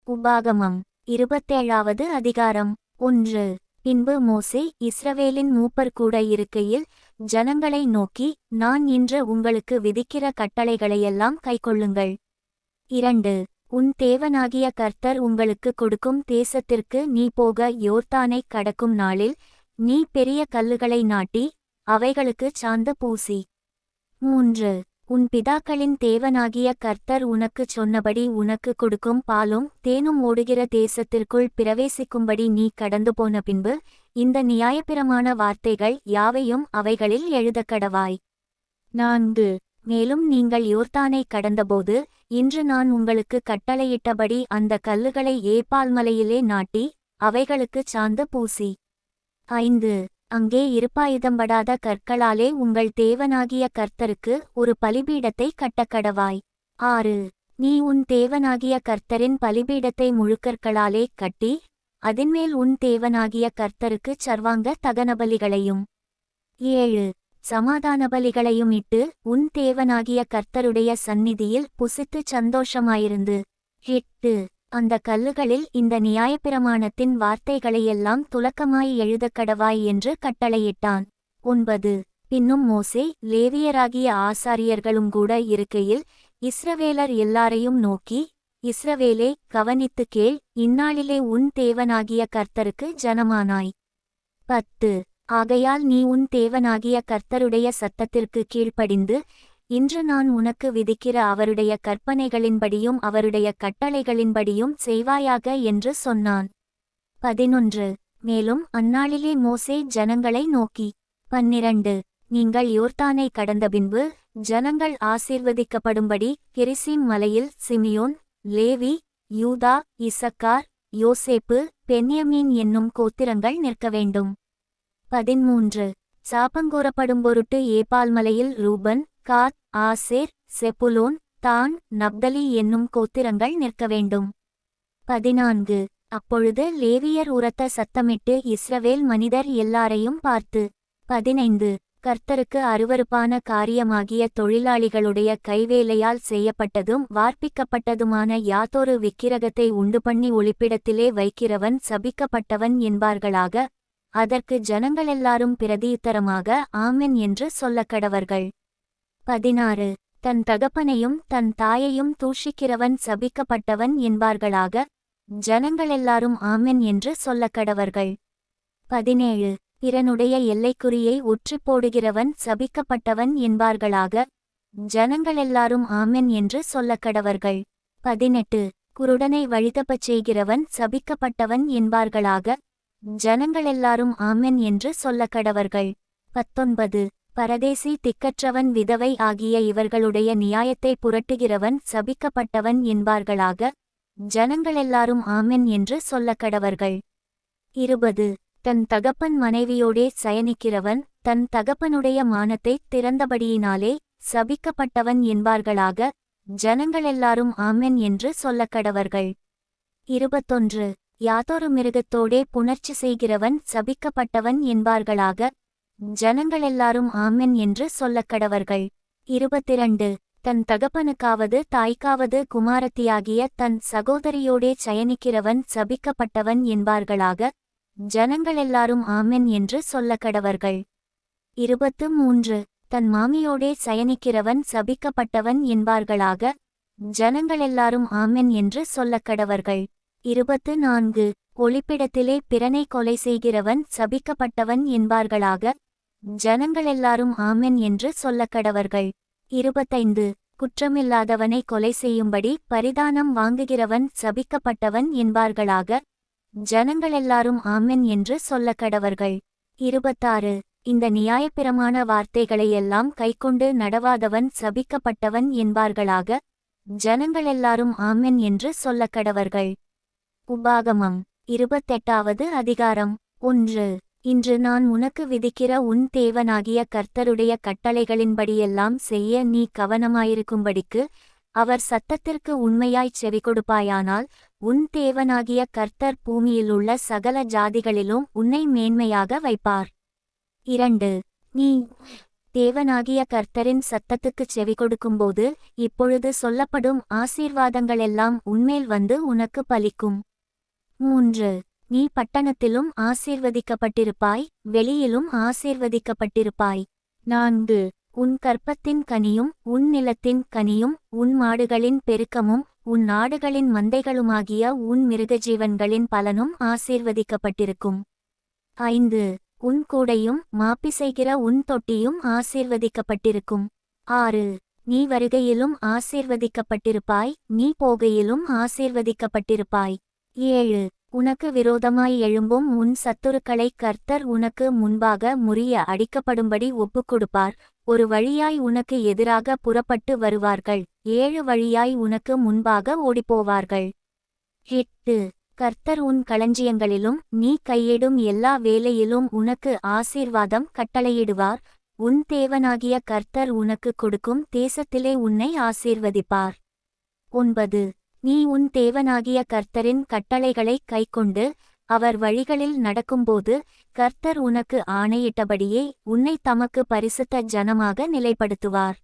உபாகமம் 27வது அதிகாரம் 1. பின்பு மோசே இஸ்ரவேலின் மூப்பர் கூட இருக்கையில் ஜனங்களை நோக்கி, நான் இன்று உங்களுக்கு விதிக்கிற கட்டளைகளையெல்லாம் கைக்கொள்ளுங்கள். 2. உன் தேவனாகிய கர்த்தர் உங்களுக்கு கொடுக்கும் தேசத்திற்கு நீ போக யோர்தானைக் கடக்கும் நாளில் நீ பெரிய கல்லுகளை நாட்டி அவைகளுக்குச் சாந்து பூசி. 3. உன் பிதாக்களின் தேவனாகிய கர்த்தர் உனக்குச் சொன்னபடி உனக்கு கொடுக்கும் பாலும் தேனும் ஓடுகிற தேசத்திற்குள் பிரவேசிக்கும்படி நீ கடந்து போன பின்பு இந்த நியாயப்பிரமாண வார்த்தைகள் யாவையும் அவைகளில் எழுதக்கடவாய். 4. மேலும் நீங்கள் யோர்தானை கடந்தபோது இன்று நான் உங்களுக்கு கட்டளையிட்டபடி அந்த கல்லுகளை ஏப்பால் மலையிலே நாட்டி அவைகளுக்குச் சாந்து பூசி. 5. அங்கே இருப்பாயுதம்படாத கற்களாலே உங்கள் தேவனாகிய கர்த்தருக்கு ஒரு பலிபீடத்தை கட்டக்கடவாய். 6. நீ உன் தேவனாகிய கர்த்தரின் பலிபீடத்தை முழுக்கற்களாலே கட்டி அதின்மேல் உன் தேவனாகிய கர்த்தருக்குச் சர்வாங்க தகனபலிகளையும் 7. சமாதான பலிகளையும் இட்டு உன் தேவனாகிய கர்த்தருடைய சந்நிதியில் புசித்துச் சந்தோஷமாயிருந்து. 8. அந்த கல்லுகளில் இந்த நியாயப்பிரமாணத்தின் வார்த்தைகளையெல்லாம் துலக்கமாய் எழுதக்கடவாய் என்று கட்டளையிட்டான். 9. பின்னும் மோசே லேவியராகிய ஆசாரியர்களும் கூட இருக்கையில் இஸ்ரவேலர் எல்லாரையும் நோக்கி, இஸ்ரவேலே, கவனித்து கேள், இந்நாளிலே உன் தேவனாகிய கர்த்தருக்கு ஜனமானாய். 10. ஆகையால் நீ உன் தேவனாகிய கர்த்தருடைய சத்தத்திற்கு கீழ்ப்படிந்து இன்று நான் உனக்கு விதிக்கிற அவருடைய கற்பனைகளின்படியும் அவருடைய கட்டளைகளின்படியும் செய்வாயாக என்று சொன்னான். 11. மேலும் அந்நாளிலே மோசே ஜனங்களை நோக்கி, 12. நீங்கள் யோர்தானை கடந்தபின்பு ஜனங்கள் ஆசீர்வதிக்கப்படும்படி கெரிசீம் மலையில் சிமியோன், லேவி, யூதா, இசக்கார், யோசேப்பு, பென்யமீன் என்னும் கோத்திரங்கள் நிற்க வேண்டும். 13. சாபங்கூறப்படும் பொருட்டு ஏப்பால் மலையில் ரூபன், காத், ஆசேர், செப்புலோன், தான், நப்தலி என்னும் கோத்திரங்கள் நிற்க வேண்டும். 14. அப்பொழுது லேவியர் உரத்த சத்தமிட்டு இஸ்ரவேல் மனிதர் எல்லாரையும் பார்த்து, 15. கர்த்தருக்கு அருவருப்பான காரியமாகிய தொழிலாளிகளுடைய கைவேலையால் செய்யப்பட்டதும் வார்ப்பிக்கப்பட்டதுமான யாதொரு விக்கிரகத்தை உண்டுபண்ணி ஒளிப்பிடத்திலே வைக்கிறவன் சபிக்கப்பட்டவன் என்பார்களாக. அதற்கு ஜனங்களெல்லாரும் பிரதியுத்தரமாக ஆமென் என்று சொல்லக்கடவர்கள். 16. தன் தகப்பனையும் தன் தாயையும் தூஷிக்கிறவன் சபிக்கப்பட்டவன் என்பார்களாக. ஜனங்களெல்லாரும் ஆமென் என்று சொல்லக்கடவர்கள். 17. பிறனுடைய எல்லைக்குறியை உற்றிப் போடுகிறவன் சபிக்கப்பட்டவன் என்பார்களாக. ஜனங்களெல்லாரும் ஆமென் என்று சொல்லக்கடவர்கள். 18. குருடனை வழிதப்பச் செய்கிறவன் சபிக்கப்பட்டவன் என்பார்களாக. ஜனங்களெல்லாரும் ஆமென் என்று சொல்லக்கடவர்கள். 19. பரதேசி திக்கற்றவன் விதவை ஆகிய இவர்களுடைய நியாயத்தை புரட்டுகிறவன் சபிக்கப்பட்டவன் என்பார்களாக. ஜனங்களெல்லாரும் ஆமென் என்று சொல்லக்கடவர்கள். 20. தன் தகப்பன் மனைவியோடே சயனிக்கிறவன் தன் தகப்பனுடைய மானத்தைத் திறந்தபடியினாலே சபிக்கப்பட்டவன் என்பார்களாக. ஜனங்களெல்லாரும் ஆமென் என்று சொல்லக்கடவர்கள். 21. யாதொரு மிருகத்தோடே புணர்ச்சி செய்கிறவன் சபிக்கப்பட்டவன் என்பார்களாக. ஜனங்களெல்லாரும் ஆமென் என்று சொல்லக்கடவர்கள். 22. தன் தகப்பனுக்காவது தாய்க்காவது குமாரத்தியாகிய தன் சகோதரியோடே சயனிக்கிறவன் சபிக்கப்பட்டவன் என்பார்களாக. ஜனங்களெல்லாரும் ஆமென் என்று சொல்லக்கடவர்கள். 23. தன் மாமியோடே சயனிக்கிறவன் சபிக்கப்பட்டவன் என்பார்களாக. ஜனங்களெல்லாரும் ஆமென் என்று சொல்லக்கடவர்கள். 24. ஒளிப்பிடத்திலே பிறனை கொலை செய்கிறவன் சபிக்கப்பட்டவன் என்பார்களாக. ஜனங்களெல்லாரும் ஆமென் என்று சொல்லக்கடவர்கள். 25. குற்றமில்லாதவனை கொலை செய்யும்படி பரிதானம் வாங்குகிறவன் சபிக்கப்பட்டவன் என்பார்களாக. ஜனங்களெல்லாரும் ஆமென் என்று சொல்லக்கடவர்கள். 26. இந்த நியாயப்பிரமாண வார்த்தைகளையெல்லாம் கைக்கொண்டு நடவாதவன் சபிக்கப்பட்டவன் என்பார்களாக. ஜனங்களெல்லாரும் ஆமென் என்று சொல்லக்கடவர்கள். உபாகமம் 28வது அதிகாரம் 1. இன்று நான் உனக்கு விதிக்கிற உன் தேவனாகிய கர்த்தருடைய கட்டளைகளின்படியெல்லாம் செய்ய நீ கவனமாயிருக்கும்படிக்கு அவர் சத்தத்திற்கு உண்மையாய்ச் செவிகொடுப்பாயானால் உன் தேவனாகிய கர்த்தர் பூமியிலுள்ள சகல ஜாதிகளிலும் உன்னை மேன்மையாக வைப்பார். 2. நீ தேவனாகிய கர்த்தரின் சத்தத்துக்குச் செவிகொடுக்கும்போது இப்பொழுது சொல்லப்படும் ஆசீர்வாதங்களெல்லாம் உன்மேல் வந்து உனக்கு பலிக்கும். 3. நீ பட்டணத்திலும் ஆசீர்வதிக்கப்பட்டிருப்பாய், வெளியிலும் ஆசீர்வதிக்கப்பட்டிருப்பாய். 4. உன் கர்ப்பத்தின் கனியும் உன் நிலத்தின் கனியும் உன் மாடுகளின் பெருக்கமும் உன் ஆடுகளின் மந்தைகளுமாகிய உன் மிருகஜீவன்களின் பலனும் ஆசீர்வதிக்கப்பட்டிருக்கும். 5. உன் கூடையும் மாப்பிசைகிற உன் தொட்டியும் ஆசீர்வதிக்கப்பட்டிருக்கும். 6. நீ வருகையிலும் ஆசீர்வதிக்கப்பட்டிருப்பாய், நீ போகையிலும் ஆசீர்வதிக்கப்பட்டிருப்பாய். 7. உனக்கு விரோதமாய் எழும்பும் உன் சத்துருக்களை கர்த்தர் உனக்கு முன்பாக முறிய அடிக்கப்படும்படி ஒப்புக்கொடுப்பார். ஒரு வழியாய் உனக்கு எதிராக புறப்பட்டு வருவார்கள், 7 வழியாய் உனக்கு முன்பாக ஓடிப்போவார்கள். 8. கர்த்தர் உன் களஞ்சியங்களிலும் நீ கையிடும் எல்லா வேலையிலும் உனக்கு ஆசீர்வாதம் கட்டளையிடுவார். உன் தேவனாகிய கர்த்தர் உனக்கு கொடுக்கும் தேசத்திலே உன்னை ஆசீர்வதிப்பார். 9. நீ உன் தேவனாகிய கர்த்தரின் கட்டளைகளைக் கைக்கொண்டு அவர் வழிகளில் நடக்கும்போது கர்த்தர் உனக்கு ஆணையிட்டபடியே உன்னை தமக்கு பரிசுத்த ஜனமாக நிலைப்படுத்துவார்.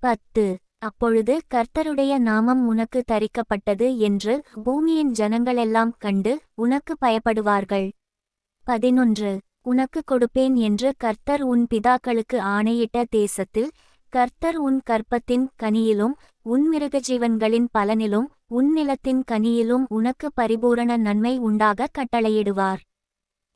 10. அப்பொழுது கர்த்தருடைய நாமம் உனக்கு தரிக்கப்பட்டது என்று பூமியின் ஜனங்களெல்லாம் கண்டு உனக்கு பயப்படுவார்கள். 11. உனக்கு கொடுப்பேன் என்று கர்த்தர் உன் பிதாக்களுக்கு ஆணையிட்ட தேசத்தில் கர்த்தர் உன் கர்ப்பத்தின் கனியிலும் உன் மிருகஜீவன்களின் பலனிலும் உன் நிலத்தின் கனியிலும் உனக்கு பரிபூரண நன்மை உண்டாக கட்டளையிடுவார்.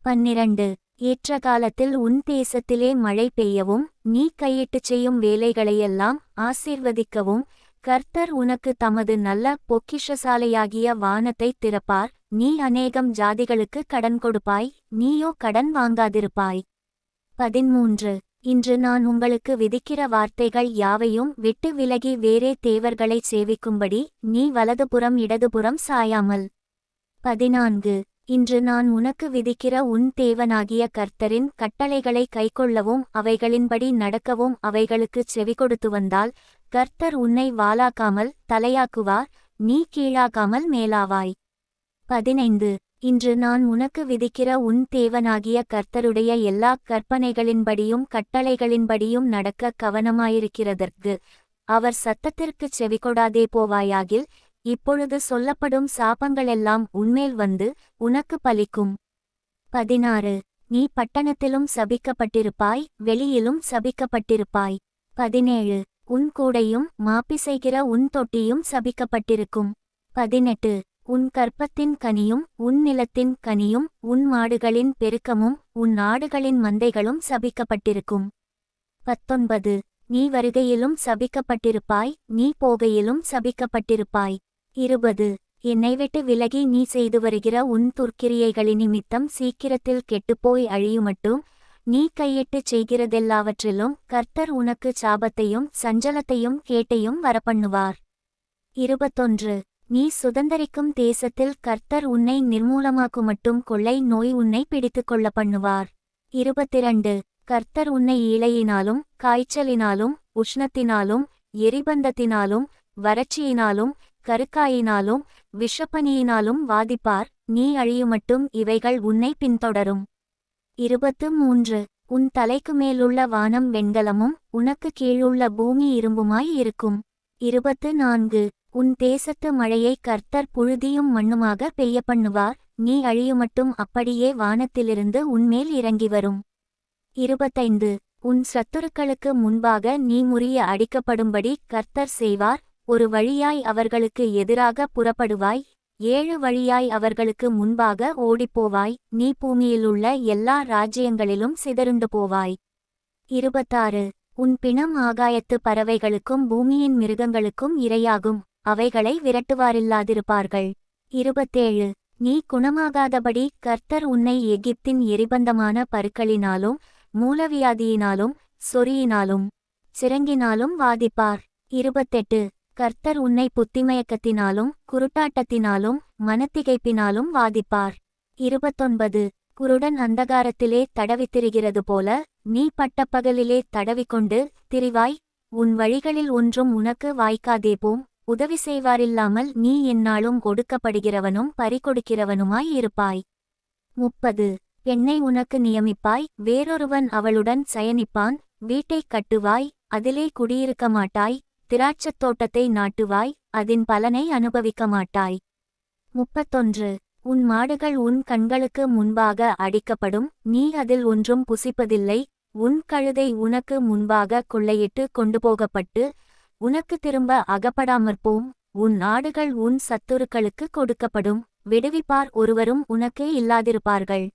12. ஏற்ற காலத்தில் உன் தேசத்திலே மழை பெய்யவும் நீ கையிட்டுச் செய்யும் வேலைகளையெல்லாம் ஆசீர்வதிக்கவும் கர்த்தர் உனக்கு தமது நல்ல பொக்கிஷசாலையாகிய வானத்தை திறப்பார். நீ அநேகம் ஜாதிகளுக்கு கடன் கொடுப்பாய், நீயோ கடன் வாங்காதிருப்பாய். 13. இன்று நான் உங்களுக்கு விதிக்கிற வார்த்தைகள் யாவையும் விட்டு விலகி வேறே தேவர்களைச் சேவிக்கும்படி நீ வலதுபுறம் இடதுபுறம் சாயாமல். 14. இன்று நான் உனக்கு விதிக்கிற உன் தேவனாகிய கர்த்தரின் கட்டளைகளை கைக்கொள்ளவும் அவைகளின்படி நடக்கவும் அவைகளுக்குச் செவிகொடுத்து வந்தால் கர்த்தர் உன்னை வாலாக்காமல் தலையாக்குவார், நீ கீழாக்காமல் மேலாவாய். 15. இன்று நான் உனக்கு விதிக்கிற உன் தேவனாகிய கர்த்தருடைய எல்லா கற்பனைகளின்படியும் கட்டளைகளின்படியும் நடக்க கவனமாயிருக்கிறதற்கு அவர் சத்தத்திற்குச் செவிகொடாதே போவாயாகில் இப்பொழுது சொல்லப்படும் சாபங்களெல்லாம் உன்மேல் வந்து உனக்கு பலிக்கும். 16. நீ பட்டணத்திலும் சபிக்கப்பட்டிருப்பாய், வெளியிலும் சபிக்கப்பட்டிருப்பாய். 17. உன் கூடையும் மாப்பிசைகிற உன் தொட்டியும் சபிக்கப்பட்டிருக்கும். 18. உன் கர்ப்பத்தின் கனியும் உன் நிலத்தின் கனியும் உன் மாடுகளின் பெருக்கமும் உன் ஆடுகளின் மந்தைகளும் சபிக்கப்பட்டிருக்கும். 19. நீ வருகையிலும் சபிக்கப்பட்டிருப்பாய், நீ போகையிலும் சபிக்கப்பட்டிருப்பாய். 20. என்னை விட்டு விலகி நீ செய்து வருகிற உன் துர்க்கிரியைகளினிமித்தம் சீக்கிரத்தில் கெட்டுப்போய் அழியுமட்டும் நீ கையிட்டுச் செய்கிறதெல்லாவற்றிலும் கர்த்தர் உனக்கு சாபத்தையும் சஞ்சலத்தையும் கேட்டையும் வரப்பண்ணுவார். 21. நீ சுதந்தரிக்கும் தேசத்தில் கர்த்தர் உன்னை நிர்மூலமாக்குமட்டும் கொள்ளை நோய் உன்னை பிடித்து கொள்ள பண்ணுவார். 22. கர்த்தர் உன்னை ஈழையினாலும் காய்ச்சலினாலும் உஷ்ணத்தினாலும் எரிபந்தத்தினாலும் வறட்சியினாலும் கருக்காயினாலும் விஷப்பனியினாலும் வாதிப்பார், நீ அழியுமட்டும் இவைகள் உன்னை பின்தொடரும். 23. உன் தலைக்கு மேலுள்ள வானம் வெண்கலமும் உனக்கு கீழுள்ள பூமி இரும்புமாய் இருக்கும். 24. உன் தேசத்து மழையை கர்த்தர் புழுதியும் மண்ணுமாக பெய்ய பண்ணுவார், நீ அழியுமட்டும் அப்படியே வானத்திலிருந்து உன்மேல் இறங்கி வரும். 25. உன் சத்துருக்களுக்கு முன்பாக நீ முறிய அடிக்கப்படும்படி கர்த்தர் செய்வார், ஒரு வழியாய் அவர்களுக்கு எதிராக புறப்படுவாய், 7 வழியாய் அவர்களுக்கு முன்பாக ஓடிப்போவாய், நீ பூமியிலுள்ள எல்லா ராஜ்யங்களிலும் சிதறுண்டு போவாய். 26. உன் பிணம் ஆகாயத்து பறவைகளுக்கும் பூமியின் மிருகங்களுக்கும் இரையாகும், அவைகளை விரட்டுவாரில்லாதிருப்பார்கள். 27. நீ குணமாகாதபடி கர்த்தர் உன்னை எகிப்தின் எரிபந்தமான பருக்களினாலும் மூலவியாதியினாலும் சொறியினாலும் சிரங்கினாலும் வாதிப்பார். 28. கர்த்தர் உன்னை புத்திமயக்கத்தினாலும் குருட்டாட்டத்தினாலும் மனத்திகைப்பினாலும் வாதிப்பார். 29. குருடன் அந்தகாரத்திலே தடவித்திரிகிறது போல நீ பட்டப்பகலிலே தடவிக்கொண்டு திரிவாய், உன் வழிகளில் ஒன்றும் உனக்கு வாய்க்காதேபோம், உதவி செய்வாரில்லாமல் நீ எந்நாளும் ஒடுக்கப்படுகிறவனும் பறிகொடுக்கிறவனுமாய் இருப்பாய். 30. பெண்ணை உனக்கு நியமிப்பாய், வேறொருவன் அவளுடன் சயனிப்பான், வீட்டைக் கட்டுவாய், அதிலே குடியிருக்க மாட்டாய். திராட்சத் தோட்டத்தை நாட்டுவாய், அதின் பலனை அனுபவிக்க மாட்டாய். 31 உன் மாடுகள் உன் கண்களுக்கு முன்பாக அடிக்கப்படும், நீ அதில் ஒன்றும் புசிப்பதில்லை. உன் கழுதை உனக்கு முன்பாக கொள்ளையிட்டு கொண்டுபோகப்பட்டு உனக்கு திரும்ப அகப்படாமற்போம். உன் ஆடுகள் உன் சத்துருக்களுக்கு கொடுக்கப்படும், விடுவிப்பார் ஒருவரும் உனக்கு இல்லாதிருப்பார்கள்.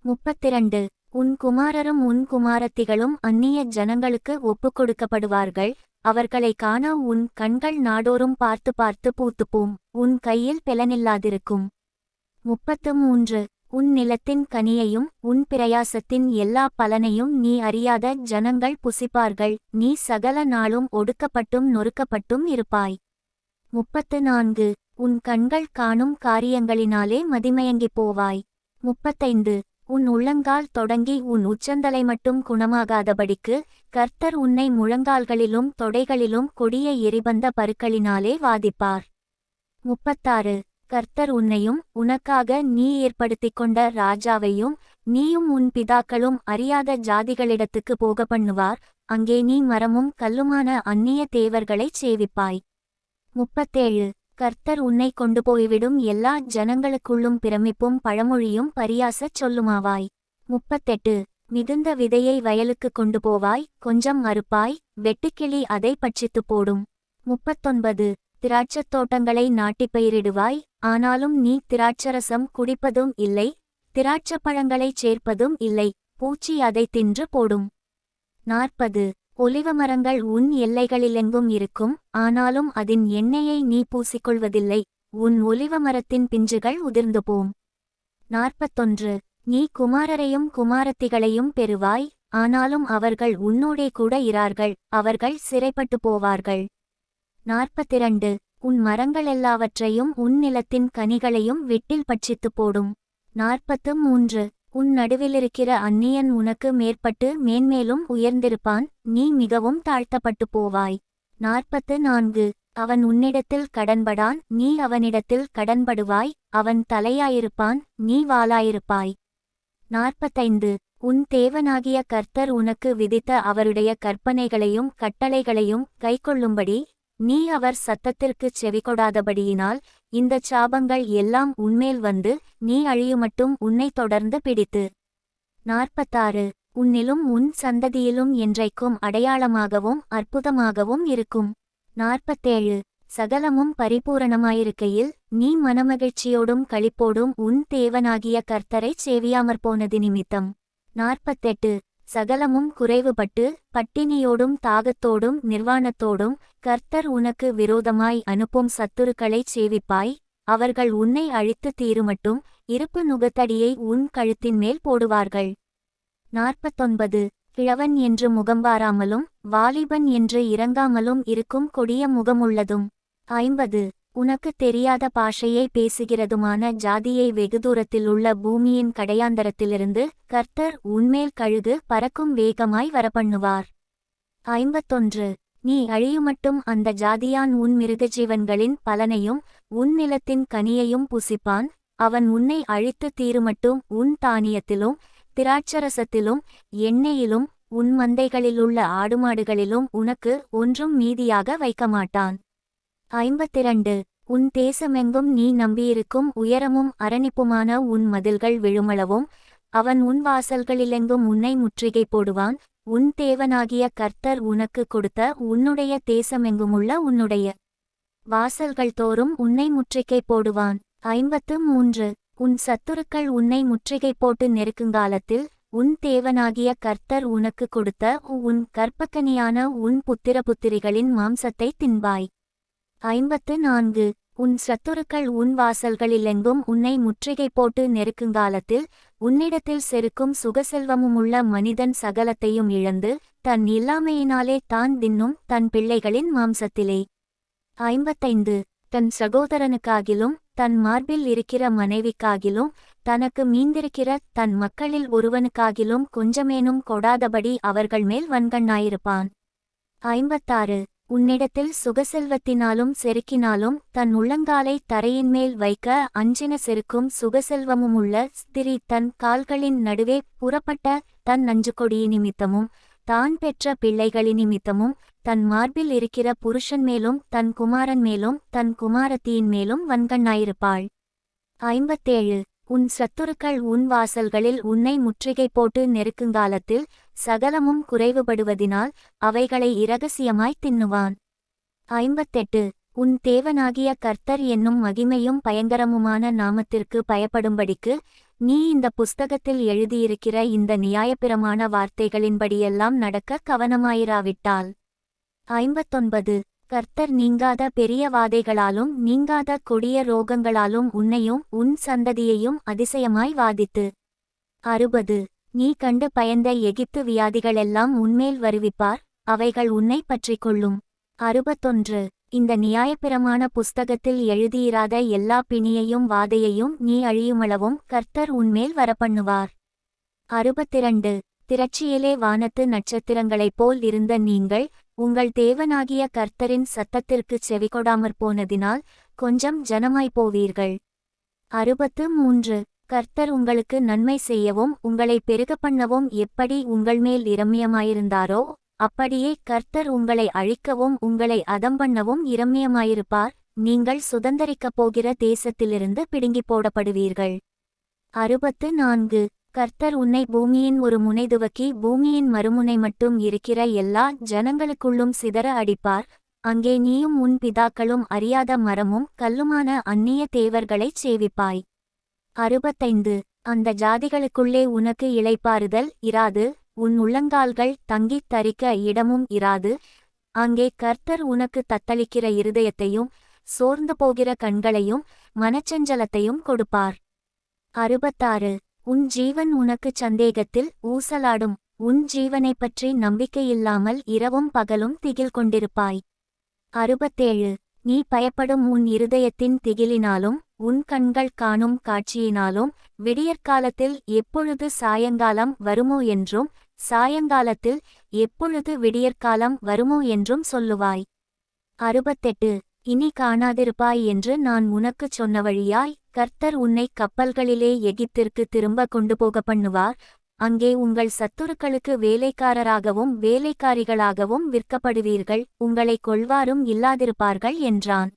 32 உன் குமாரரும் உன் குமாரத்திகளும் அந்நிய ஜனங்களுக்கு ஒப்புக்கொடுக்கப்படுவார்கள். அவர்களை காண உன் கண்கள் நாடோறும் பார்த்து பார்த்து பூத்துப்போம், உன் கையில் பெலனில்லாதிருக்கும். 33 உன் நிலத்தின் கனியையும் உன் பிரயாசத்தின் எல்லா பலனையும் நீ அறியாத ஜனங்கள் புசிப்பார்கள். நீ சகல நாளும் ஒடுக்கப்பட்டும் நொறுக்கப்பட்டும் இருப்பாய். 34 உன் கண்கள் காணும் காரியங்களினாலே மதிமயங்கிப் போவாய். 35 உன் உள்ளங்கால் தொடங்கி உன் உச்சந்தலை மட்டும் குணமாகாதபடிக்கு கர்த்தர் உன்னை முழங்கால்களிலும் தொடைகளிலும் கொடிய எரிபந்த பருக்களினாலே வாதிப்பார். 36 கர்த்தர் உன்னையும் உனக்காக நீ ஏற்படுத்திக் கொண்ட ராஜாவையும் நீயும் உன் பிதாக்களும் அறியாத ஜாதிகளிடத்துக்கு போக பண்ணுவார். அங்கே நீ மரமும் கல்லுமான அந்நிய தேவர்களைச் சேவிப்பாய். 37 கர்த்தர் உன்னை கொண்டு போய்விடும் எல்லா ஜனங்களுக்குள்ளும் பிரமிப்பும் பழமொழியும் பரியாசச் சொல்லுமாவாய். 38 மிகுந்த விதையை வயலுக்கு கொண்டு போவாய், கொஞ்சம் அறுப்பாய், வெட்டுக்கிளி அதை பட்சித்துப் போடும். 39 திராட்சத் தோட்டங்களை நாட்டிப் பயிரிடுவாய், ஆனாலும் நீ திராட்சரசம் குடிப்பதும் இல்லை, திராட்சப்பழங்களைச் சேர்ப்பதும் இல்லை, பூச்சி அதை தின்று போடும். 40 ஒலிவமரங்கள் உன் எல்லைகளிலெங்கும் இருக்கும், ஆனாலும் அதன் எண்ணெயை நீ பூசிக்கொள்வதில்லை, உன் ஒலிவமரத்தின் பிஞ்சுகள் உதிர்ந்து போம். 41 நீ குமாரரையும் குமாரத்திகளையும் பெறுவாய், ஆனாலும் அவர்கள் உன்னோடே கூட இரார்கள், அவர்கள் சிறைப்பட்டு போவார்கள். 42 உன் மரங்களெல்லாவற்றையும் உன் நிலத்தின் கனிகளையும் விட்டில் பட்சித்துப் போடும். 43 உன் நடுவிலிருக்கிற அந்நியன் உனக்கு மேற்பட்டு மேன்மேலும் உயர்ந்திருப்பான், நீ மிகவும் தாழ்த்தப்பட்டு போவாய். 44 அவன் உன்னிடத்தில் கடன்படான், நீ அவனிடத்தில் கடன்படுவாய், அவன் தலையாயிருப்பான், நீ வாலாயிருப்பாய். 45 உன் தேவனாகிய கர்த்தர் உனக்கு விதித்த அவருடைய கற்பனைகளையும் கட்டளைகளையும் கைக்கொள்ளும்படி நீ அவர் சத்தத்திற்குச் செவிகொடாதபடியினால் இந்தச் சாபங்கள் எல்லாம் உன்மேல் வந்து நீ அழியுமட்டும் உன்னை தொடர்ந்து பிடித்து. 46 உன்னிலும் உன் சந்ததியிலும் என்றைக்கும் அடையாளமாகவும் அற்புதமாகவும் இருக்கும். 47 சகலமும் பரிபூரணமாயிருக்கையில் நீ மனமகிழ்ச்சியோடும் களிப்போடும் உன் தேவனாகிய கர்த்தரைச் சேவியாமற்போனது நிமித்தம். 48 சகலமும் குறைவுபட்டு பட்டினியோடும் தாகத்தோடும் நிர்வாணத்தோடும் கர்த்தர் உனக்கு விரோதமாய் அனுப்பும் சத்துருக்களைச் சேவிப்பாய், அவர்கள் உன்னை அழித்து தீருமட்டும் இருப்பு நுகத்தடியை உன் கழுத்தின் மேல் போடுவார்கள். 49 கிழவன் என்று முகம்பாராமலும் வாலிபன் என்று இறங்காமலும் இருக்கும் கொடிய முகமுள்ளதும். 50 உனக்குத் தெரியாத பாஷையை பேசுகிறதுமான ஜாதியை வெகுதூரத்தில் உள்ள பூமியின் கடையாந்தரத்திலிருந்து கர்த்தர் உன்மேல் கழுகு பறக்கும் வேகமாய் வரப்பண்ணுவார். 51 நீ அழியுமட்டும் அந்த ஜாதியான் உன் மிருகஜீவன்களின் பலனையும் உன் நிலத்தின் கனியையும் புசிப்பான், அவன் உன்னை அழித்து தீருமட்டும் உன் தானியத்திலும் திராட்சரசத்திலும் எண்ணெயிலும் உன் மந்தைகளிலுள்ள ஆடுமாடுகளிலும் உனக்கு ஒன்றும் மீதியாக வைக்கமாட்டான். 52 உன் தேசமெங்கும் நீ நம்பியிருக்கும் உயரமும் அரணிப்புமான உன் மதில்கள் விழுமளவும் அவன் உன் வாசல்களிலெங்கும் உன்னை முற்றுகை போடுவான், உன் தேவனாகிய கர்த்தர் உனக்கு கொடுத்த உன்னுடைய தேசமெங்குமுள்ள உன்னுடைய வாசல்கள் தோறும் உன்னை முற்றுகை போடுவான். 53 உன் சத்துருக்கள் உன்னை முற்றுகை போட்டு நெருக்குங்காலத்தில் உன் தேவனாகிய கர்த்தர் உனக்கு கொடுத்த உன் கற்பக்கனியான உன் புத்திர புத்திரிகளின் மாம்சத்தை தின்பாய். 54 உன் சத்துருக்கள் உன் வாசல்களிலெங்கும் உன்னை முற்றுகை போட்டு நெருக்குங்காலத்தில் உன்னிடத்தில் செருக்கும் சுகசெல்வமுமுள்ள மனிதன் சகலத்தையும் இழந்து தன் இல்லாமையினாலே தான் தின்னும் தன் பிள்ளைகளின் மாம்சத்திலே. 55 தன் சகோதரனுக்காகிலும் தன் மார்பில் இருக்கிற மனைவிக்காகிலும் தனக்கு மீந்திருக்கிற தன் மக்களில் ஒருவனுக்காகிலும் கொஞ்சமேனும் கொடாதபடி அவர்கள் மேல் வன்கண்ணாயிருப்பான். 56 உன்னிடத்தில் சுகசெல்வத்தினாலும் செருக்கினாலும் தன் உள்ளங்காலை தரையின்மேல் வைக்க அஞ்சின செருக்கும் சுகசெல்வமுமுள்ள ஸ்திரீ தன் கால்களின் நடுவே புறப்பட்ட தன் நஞ்சுகொடிய நிமித்தமும் தான் பெற்ற பிள்ளைகளினிமித்தமும் தன் மார்பில் இருக்கிற புருஷன் மேலும் தன் குமாரன் மேலும் தன் குமாரத்தியின் மேலும் வன்கண்ணாயிருப்பாள். 57 உன் சத்துருக்கள் உன் வாசல்களில் உன்னை முற்றுகை போட்டு நெருக்குங்காலத்தில் சகலமும் குறைவுபடுவதினால் அவைகளை இரகசியமாய் தின்னுவான். 58 உன் தேவனாகிய கர்த்தர் என்னும் மகிமையும் பயங்கரமுமான நாமத்திற்கு பயப்படும்படிக்கு நீ இந்த புஸ்தகத்தில் எழுதியிருக்கிற இந்த நியாயப்பிரமாண வார்த்தைகளின்படியெல்லாம் நடக்க கவனமாயிராவிட்டால். 59 கர்த்தர் நீங்காத பெரிய வாதைகளாலும் நீங்காத கொடிய ரோகங்களாலும் உன்னையும் உன் சந்ததியையும் அதிசயமாய் வாதித்து. 60 நீ கண்டு பயந்த எகிப்து வியாதிகளெல்லாம் உன்மேல் வருவிப்பார், அவைகள் உன்னை பற்றிக்கொள்ளும். 61 இந்த நியாயப்பிரமாண புஸ்தகத்தில் எழுதியிராத எல்லா பிணியையும் வாதையையும் நீ அழியுமளவும் கர்த்தர் உன்மேல் வரப்பண்ணுவார். 62 திரட்சியிலே வானத்து நட்சத்திரங்களைப் போல் இருந்த நீங்கள் உங்கள் தேவனாகிய கர்த்தரின் சத்தத்திற்குச் செவிகொடாமற் போனதினால் கொஞ்சம் ஜனமாய்ப்போவீர்கள். 63 கர்த்தர் உங்களுக்கு நன்மை செய்யவும் உங்களை பெருகப்பண்ணவும் எப்படி உங்கள்மேல் இரம்மியமாயிருந்தாரோ அப்படியே கர்த்தர் உங்களை அழிக்கவும் உங்களை அதம்பண்ணவும் இரம்மியமாயிருப்பார், நீங்கள் சுதந்தரிக்கப் போகிற தேசத்திலிருந்து பிடுங்கி போடப்படுவீர்கள். 64 கர்த்தர் உன்னை பூமியின் ஒரு முனை துவக்கி பூமியின் மறுமுனை மட்டும் இருக்கிற எல்லா ஜனங்களுக்குள்ளும் சிதற அடிப்பார், அங்கே நீயும் உன் பிதாக்களும் அறியாத மரமும் கல்லுமான அந்நிய தேவர்களைச் சேவிப்பாய். 65 அந்த ஜாதிகளுக்குள்ளே உனக்கு இளைப்பாறுதல் இராது, உன் உள்ளங்கால்கள் தங்கித் தரிக்க இடமும் இராது, அங்கே கர்த்தர் உனக்கு தத்தளிக்கிற இருதயத்தையும் சோர்ந்து போகிற கண்களையும் மனச்சஞ்சலத்தையும் கொடுப்பார். 66 உன் ஜீவன் உனக்குச் சந்தேகத்தில் ஊசலாடும், உன் ஜீவனைப் பற்றி நம்பிக்கையில்லாமல் இரவும் பகலும் திகில் கொண்டிருப்பாய். 67 நீ பயப்படும் உன் இருதயத்தின் திகிலினாலும் உன் கண்கள் காணும் காட்சியினாலும் விடியற்காலத்தில் எப்பொழுது சாயங்காலம் வருமோ என்றும் சாயங்காலத்தில் எப்பொழுது விடியற்காலம் வருமோ என்றும் சொல்லுவாய். 68 இனி காணாதிருப்பாய் என்று நான் உனக்குச் சொன்ன வழியாய் கர்த்தர் உன்னை கப்பல்களிலே எகிப்திற்கு திரும்ப கொண்டு போக பண்ணுவார், அங்கே உங்கள் சத்துருக்களுக்கு வேலைக்காரராகவும் வேலைக்காரிகளாகவும் விற்கப்படுவீர்கள், உங்களை கொள்வாரும் இல்லாதிருப்பார்கள் என்றான்.